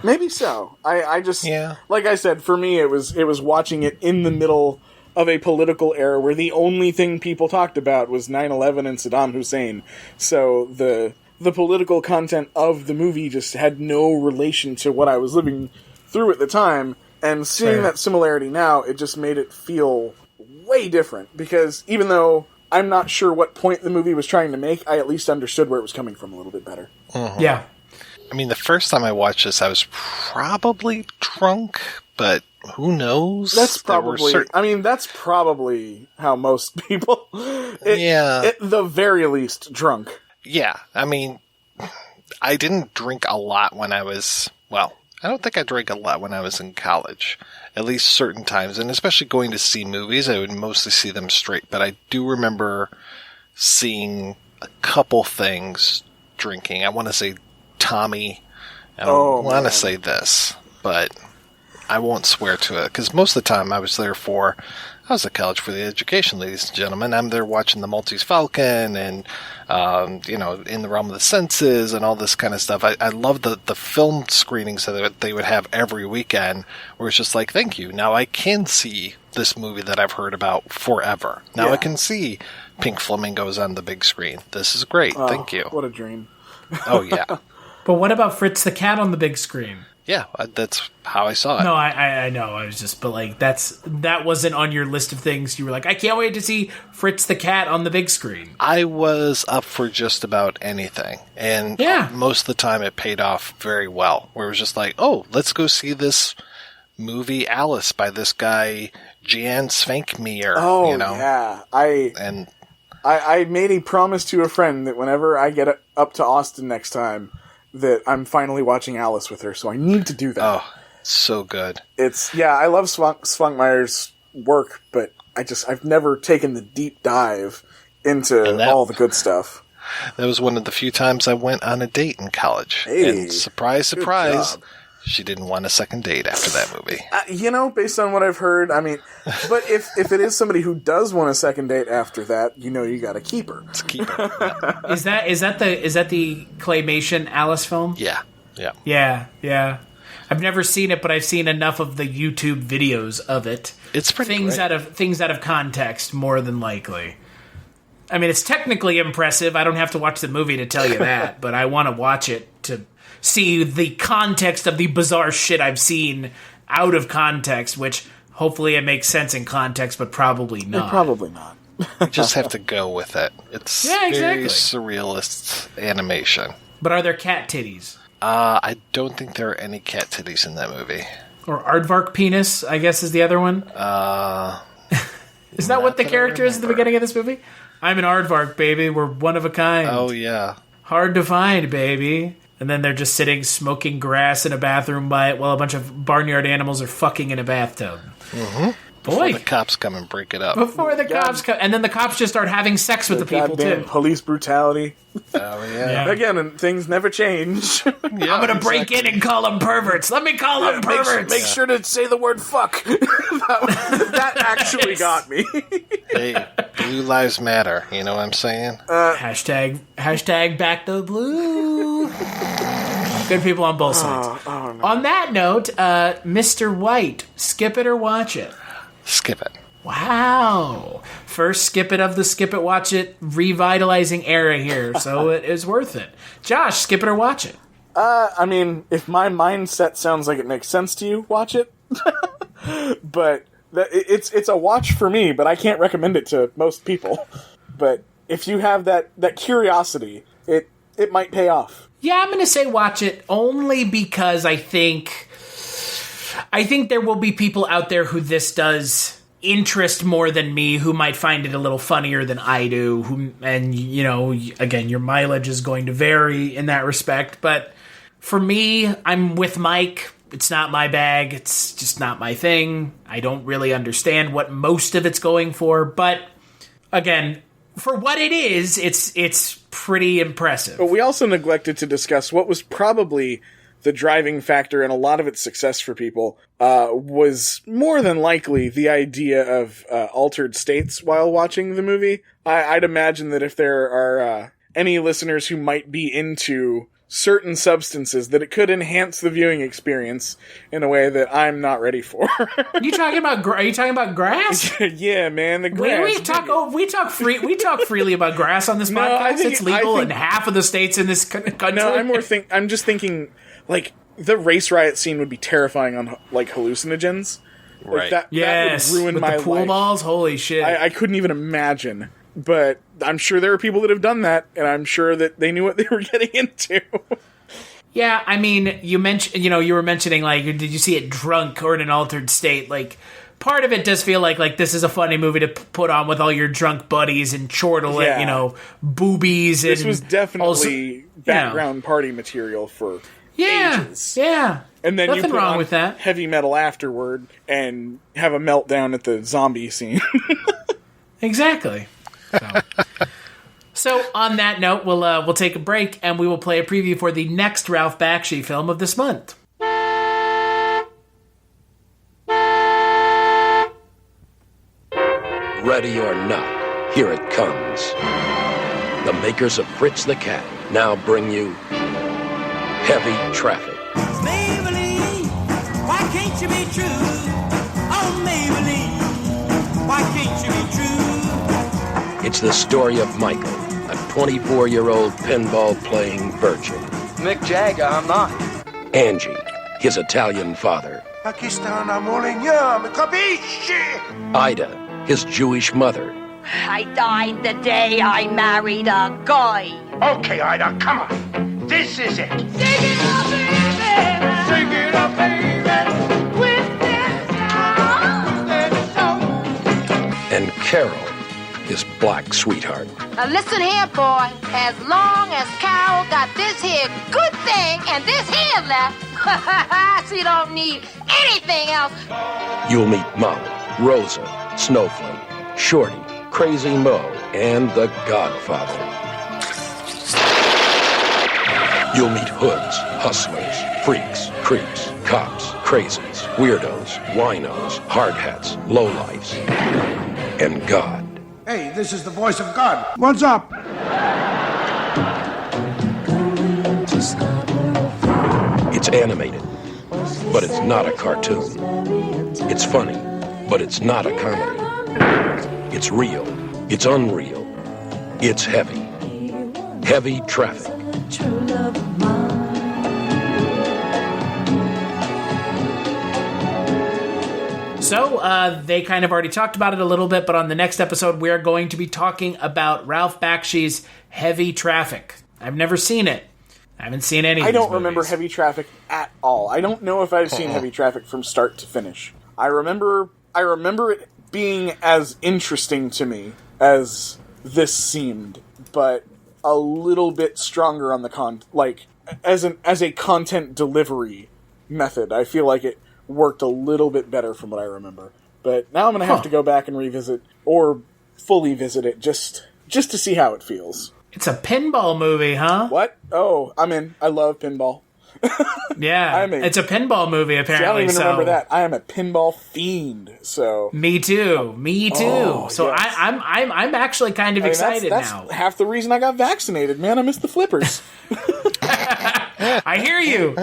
Maybe so. I just, like I said, for me, it was watching it in the middle of a political era where the only thing people talked about was 9/11 and Saddam Hussein. So the political content of the movie just had no relation to what I was living through at the time. And seeing that similarity now, it just made it feel way different. Because even though I'm not sure what point the movie was trying to make, I at least understood where it was coming from a little bit better. Mm-hmm. Yeah. I mean, the first time I watched this, I was probably drunk, but who knows? That's probably how most people, at the very least, drunk. Yeah, I mean, I didn't drink a lot when I was, I don't think I drank a lot when I was in college, at least certain times, and especially going to see movies, I would mostly see them straight, but I do remember seeing a couple things drinking. I want to say Tommy, I don't want to say this, but I won't swear to it, because most of the time I was at college for the education, ladies and gentlemen. I'm there watching the Maltese Falcon and, In the Realm of the Senses and all this kind of stuff. I love the film screenings that they would have every weekend, where it's just like, thank you. Now I can see this movie that I've heard about forever. Now I can see Pink Flamingos on the big screen. This is great. Thank you. What a dream. Oh, yeah. But what about Fritz the Cat on the big screen? Yeah, that's how I saw it. No, I know. I was just, but like that wasn't on your list of things. You were like, I can't wait to see Fritz the Cat on the big screen. I was up for just about anything, and most of the time it paid off very well. Where it was just like, oh, let's go see this movie Alice by this guy Jan Svankmajer. Oh, yeah. I made a promise to a friend that whenever I get up to Austin next time, that I'm finally watching Alice with her, so I need to do that. Oh, so good. I love Svankmajer's work, but I've never taken the deep dive into all the good stuff. That was one of the few times I went on a date in college. Hey, and surprise, surprise, she didn't want a second date after that movie. Based on what I've heard, I mean, but if it is somebody who does want a second date after that, you got to keep her. Let's keep her. Is that the claymation Alice film? Yeah. Yeah. I've never seen it, but I've seen enough of the YouTube videos of it. It's pretty things great. out of context, more than likely. I mean, it's technically impressive. I don't have to watch the movie to tell you that, but I want to watch it to see the context of the bizarre shit I've seen out of context, which hopefully it makes sense in context, but probably not. Probably not. You just have to go with it. It's very surrealist animation. But are there cat titties? I don't think there are any cat titties in that movie. Or aardvark penis, I guess is the other one. Is that what the character is at the beginning of this movie? I'm an aardvark, baby. We're one of a kind. Oh, yeah. Hard to find, baby. And then they're just sitting smoking grass in a bathroom while a bunch of barnyard animals are fucking in a bathtub. Mm-hmm. Boy. Before the cops come and break it up. Before the cops come. And then the cops just start having sex with the people, too. Police brutality. Oh, yeah. Again, and things never change. I'm going to break in and call them perverts. Let me call them perverts. Make sure to say the word fuck. that actually got me. Hey, blue lives matter. You know what I'm saying? Hashtag back the blue. Good people on both sides. No. On that note, Mr. White, skip it or watch it? Skip it. Wow. First skip it of the skip it, watch it, revitalizing era here, so it is worth it. Josh, skip it or watch it? I mean, if my mindset sounds like it makes sense to you, watch it. But it's a watch for me, but I can't recommend it to most people. But if you have that curiosity, it might pay off. Yeah, I'm going to say watch it only because I think there will be people out there who this does interest more than me, who might find it a little funnier than I do. And again, your mileage is going to vary in that respect. But for me, I'm with Mike. It's not my bag. It's just not my thing. I don't really understand what most of it's going for. But again, for what it is, it's pretty impressive. But we also neglected to discuss what was probably the driving factor in a lot of its success for people, was more than likely the idea of altered states while watching the movie. I'd imagine that if there are any listeners who might be into certain substances that it could enhance the viewing experience in a way that I'm not ready for. Are you talking about grass? Yeah, man, the grass. We talk freely about grass on this podcast. It's legal in half of the states in this country. No, I'm just thinking, like, the race riot scene would be terrifying on, like, hallucinogens. Right. Like, that would ruin with my the pool life. balls. Holy shit! I couldn't even imagine. But I'm sure there are people that have done that, and I'm sure that they knew what they were getting into. Yeah, I mean, you were mentioning, like, did you see it drunk or in an altered state? Like, part of it does feel like this is a funny movie to put on with all your drunk buddies and chortle it, boobies. This and was definitely background party material for ages. Yeah. And then nothing you put wrong on with that. Heavy metal afterward and have a meltdown at the zombie scene. Exactly. So on that note, we'll take a break and we will play a preview for the next Ralph Bakshi film of this month. Ready or not, here it comes. The makers of Fritz the Cat now bring you Heavy Traffic. Maybelline, why can't you be true? Oh, Maybelline, why can't you be true? It's the story of Michael, a 24-year-old pinball-playing virgin. Mick Jagger, I'm not. Angie, his Italian father. Ida, his Jewish mother. I died the day I married a guy. Okay, Ida, come on. This is it. Sing it up, baby. Sing it up, baby. With this song. And Carol, his black sweetheart. Now listen here, boy. As long as Carol got this here good thing and this here left, she don't need anything else. You'll meet Molly, Rosa, Snowflake, Shorty, Crazy Mo, and the Godfather. You'll meet hoods, hustlers, freaks, creeps, cops, crazies, weirdos, winos, hard hats, lowlifes, and God. Hey, this is the voice of God. What's up? It's animated, but it's not a cartoon. It's funny, but it's not a comedy. It's real. It's unreal. It's heavy. Heavy Traffic. So, they kind of already talked about it a little bit, but on the next episode, we are going to be talking about Ralph Bakshi's Heavy Traffic. I've never seen it. I haven't seen any of I these don't remember movies. Heavy Traffic at all. I don't know if I've seen Heavy Traffic from start to finish. I remember it being as interesting to me as this seemed, but a little bit stronger on the as a content delivery method. I feel like it worked a little bit better from what I remember. But now I'm going to have to go back and revisit or fully visit it just to see how it feels. It's a pinball movie, huh? What? Oh, I'm in. I love pinball. Yeah, it's a pinball movie, apparently. See, I don't even remember that. I am a pinball fiend, so... Me too. Oh, so yes. I'm actually kind of excited that's now. Half the reason I got vaccinated, man. I miss the flippers. I hear you.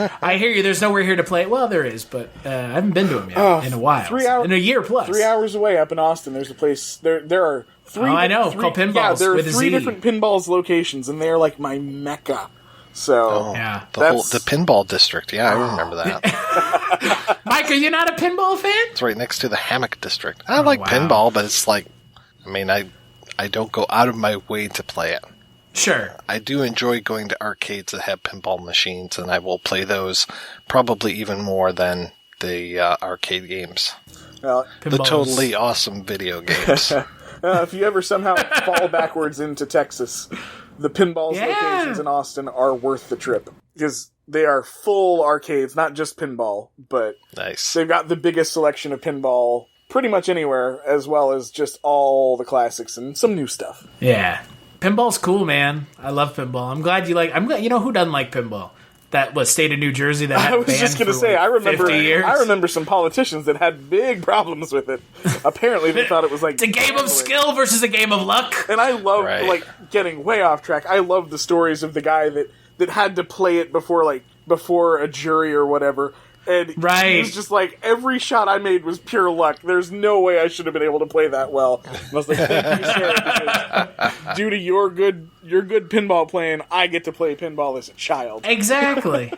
There's nowhere here to play. Well, there is, but I haven't been to them yet in a while. 3 hours, in a year plus. 3 hours away up in Austin, there's a place... There are three... Oh, I know, called Pinballs. Yeah, there are with three a Z. different pinballs locations, and they're like my mecca. So yeah, the pinball district. Yeah, I remember that. Mike, are you not a pinball fan? It's right next to the hammock district. I like pinball, but it's like, I mean, I don't go out of my way to play it. Sure. I do enjoy going to arcades that have pinball machines, and I will play those probably even more than the arcade games. The totally awesome video games. If you ever somehow fall backwards into Texas, the pinball locations in Austin are worth the trip. Because they are full arcades, not just pinball, but nice. They've got the biggest selection of pinball pretty much anywhere, as well as just all the classics and some new stuff. Yeah. Pinball's cool, man. I love pinball. I'm glad you like... you know who doesn't like pinball? That was state of New Jersey that had I was just going to say, I 50 years. I remember some politicians that had big problems with it. Apparently, they thought it was like it's a game of skill versus a game of luck. And I love getting way off track. I love the stories of the guy that that had to play it before a jury or whatever. And he was just like, every shot I made was pure luck. There's no way I should have been able to play that well. And I was like, thank you, sir, because due to your good pinball playing, I get to play pinball as a child. Exactly.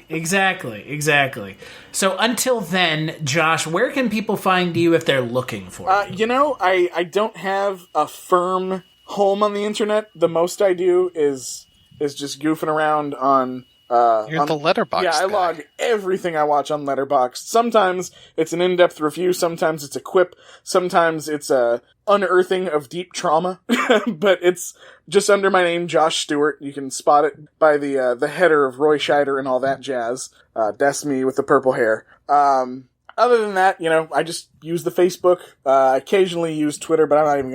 So until then, Josh, where can people find you if they're looking for you? I don't have a firm home on the internet. The most I do is just goofing around on... You're the Letterboxd Yeah, I log everything I watch on Letterboxd. Sometimes it's an in-depth review, sometimes it's a quip, sometimes it's a unearthing of deep trauma, but it's just under my name, Josh Stewart. You can spot it by the header of Roy Scheider and all that jazz. That's me with the purple hair. Other than that, I just use the Facebook. I occasionally use Twitter, but I'm not even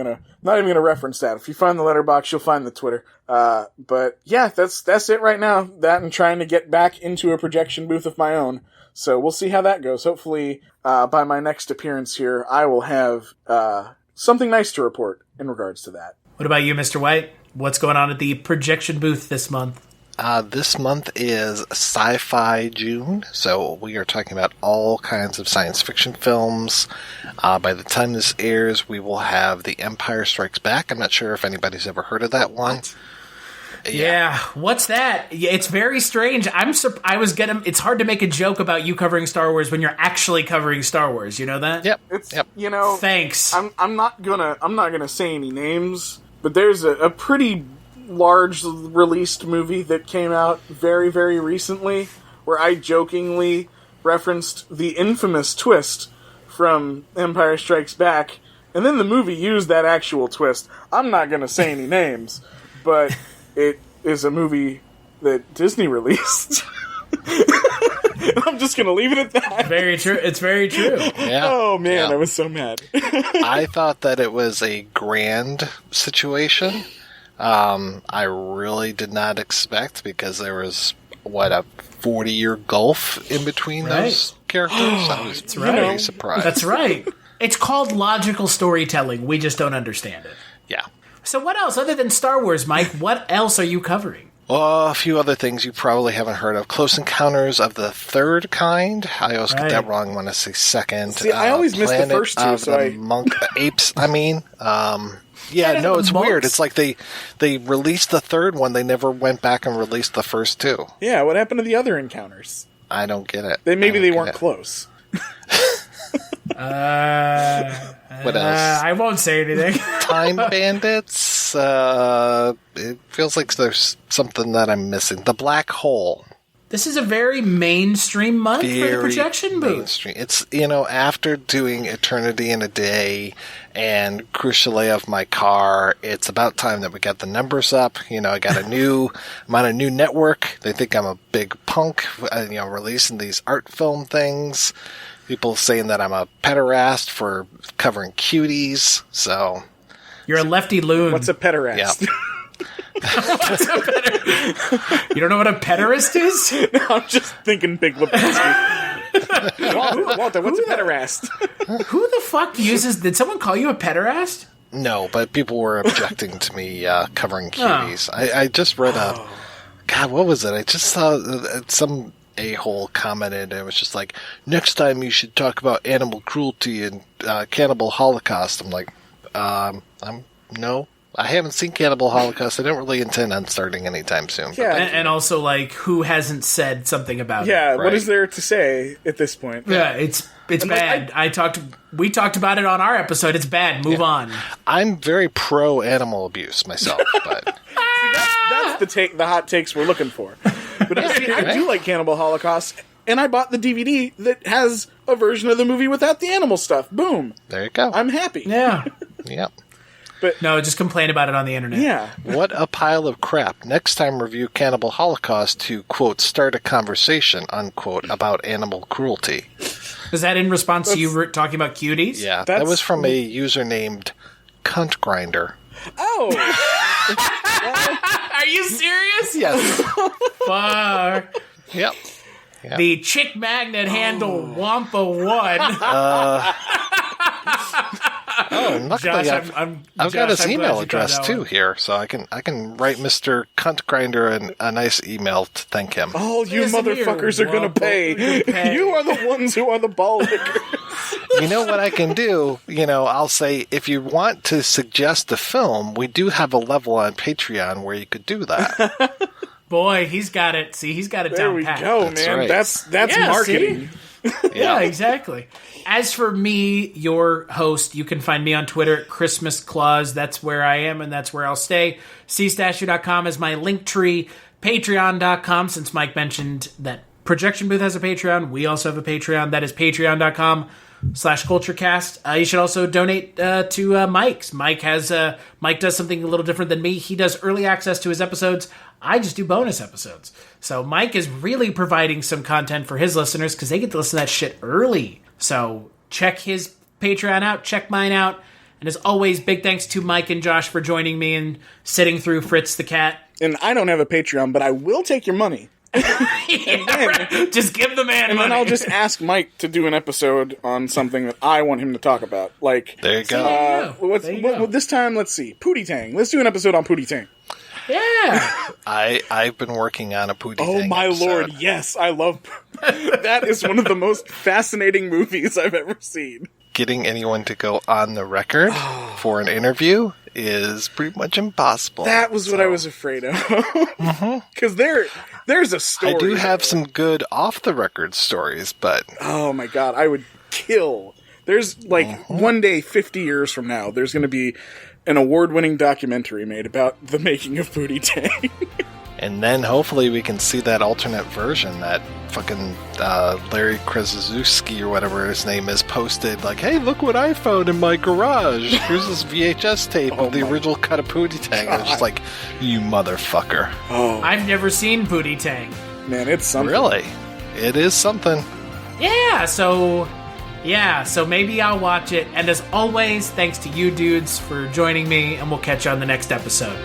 gonna reference that. If you find the Letterboxd, you'll find the Twitter. But yeah, that's it right now. That and trying to get back into a projection booth of my own. So we'll see how that goes. Hopefully, by my next appearance here, I will have something nice to report in regards to that. What about you, Mr. White? What's going on at the projection booth this month? This month is Sci-Fi June, so we are talking about all kinds of science fiction films. By the time this airs, we will have The Empire Strikes Back. I'm not sure if anybody's ever heard of that one. Yeah, what's that? Yeah, it's very strange. It's hard to make a joke about you covering Star Wars when you're actually covering Star Wars. You know that? Yep. Thanks. I'm not gonna say any names, but there's a pretty large released movie that came out very, very recently where I jokingly referenced the infamous twist from Empire Strikes Back, and then the movie used that actual twist. I'm not going to say any names, but it is a movie that Disney released. I'm just going to leave it at that. Very true. It's very true. Yeah. Oh, man, I was so mad. I thought that it was a grand situation. I really did not expect, because there was, a 40-year gulf in between those characters. I was very surprised. That's right. It's called logical storytelling. We just don't understand it. Yeah. So what else, other than Star Wars, Mike, what else are you covering? Well, a few other things you probably haven't heard of. Close Encounters of the Third Kind. I always get that wrong when I say second. See, I always miss the first two, so apes, I mean. Yeah, no, it's weird. It's like they released the third one. They never went back and released the first two. Yeah, what happened to the other encounters? I don't get it. Maybe they weren't close. What else? I won't say anything. Time Bandits. It feels like there's something that I'm missing. The Black Hole. This is a very mainstream month for the projection booth. Mainstream. It's, after doing Eternity in a Day and Cruciale of My Car, it's about time that we got the numbers up. I got I'm on a new network. They think I'm a big punk, releasing these art film things. People saying that I'm a pederast for covering cuties, so... You're a lefty loon. What's a pederast? Yeah. You don't know what a pederast is? No, I'm just thinking Big Lebowski. Walter, what's a pederast? Who the fuck uses... Did someone call you a pederast? No, but people were objecting to me covering cuties. I just read God, what was it? I just saw some a-hole commented, and it was just like, next time you should talk about animal cruelty and cannibal holocaust. I'm like, no. I haven't seen Cannibal Holocaust. I don't really intend on starting anytime soon. Yeah, and also, who hasn't said something about it? Yeah, what is there to say at this point? Yeah, it's bad. We talked about it on our episode. It's bad. Move on. I'm very pro animal abuse myself, but that's the hot takes we're looking for. But I do like Cannibal Holocaust, and I bought the DVD that has a version of the movie without the animal stuff. Boom. There you go. I'm happy. Yeah. Yep. But no, just complain about it on the internet. Yeah. What a pile of crap. Next time review Cannibal Holocaust to, quote, start a conversation, unquote, about animal cruelty. Is that in response to you talking about cuties? Yeah, that was from a user named Cunt Grinder. Oh! Are you serious? Yes. Fuck. Yep. The chick magnet handle Wampa 1. luckily Josh, I've got his I'm glad email you address caught that too one. here, so I can write Mr. Cunt Grinder a nice email to thank him. All you Listen motherfuckers here, are gonna pay. You are the ones who are the ball lickers. You know what I can do? I'll say, if you want to suggest a film, we do have a level on Patreon where you could do that. Boy, he's got it. See, he's got it There down we pat. go, That's man. right. That's Yeah, marketing. Yeah, exactly. As for me, your host, you can find me on Twitter at Christmas Claus. That's where I am, and that's where I'll stay. cstatue.com is my link tree. Patreon.com, since Mike mentioned that Projection Booth has a Patreon, we also have a Patreon. That is patreon.com/culturecast. You should also donate to Mike's. Mike does something a little different than me. He does early access to his episodes. I just do bonus episodes. So Mike is really providing some content for his listeners because they get to listen to that shit early. So check his Patreon out, check mine out. And as always, big thanks to Mike and Josh for joining me and sitting through Fritz the Cat. And I don't have a Patreon, but I will take your money. Just give the man and money. then I'll just ask Mike to do an episode on something that I want him to talk about. Like, there you go. This time, let's see. Pootie Tang. Let's do an episode on Pootie Tang. Yeah. I've been working on a Pootie Tang Oh my episode. lord, yes, I love that is one of the most fascinating movies I've ever seen. Getting anyone to go on the record for an interview is pretty much impossible. That was what I was afraid of. Because there's a story. I do have some good off-the-record stories, but... Oh my god, I would kill. There's, one day, 50 years from now, there's going to be an award-winning documentary made about the making of Pootie Tang. And then hopefully we can see that alternate version that fucking Larry Kraszewski or whatever his name is posted. Like, hey, look what I found in my garage. Here's this VHS tape of the original cut of Pootie Tang. I was just like, you motherfucker. Oh, I've never seen Pootie Tang. Man, it's something. Really? It is something. Yeah, so maybe I'll watch it. And as always, thanks to you dudes for joining me, and we'll catch you on the next episode.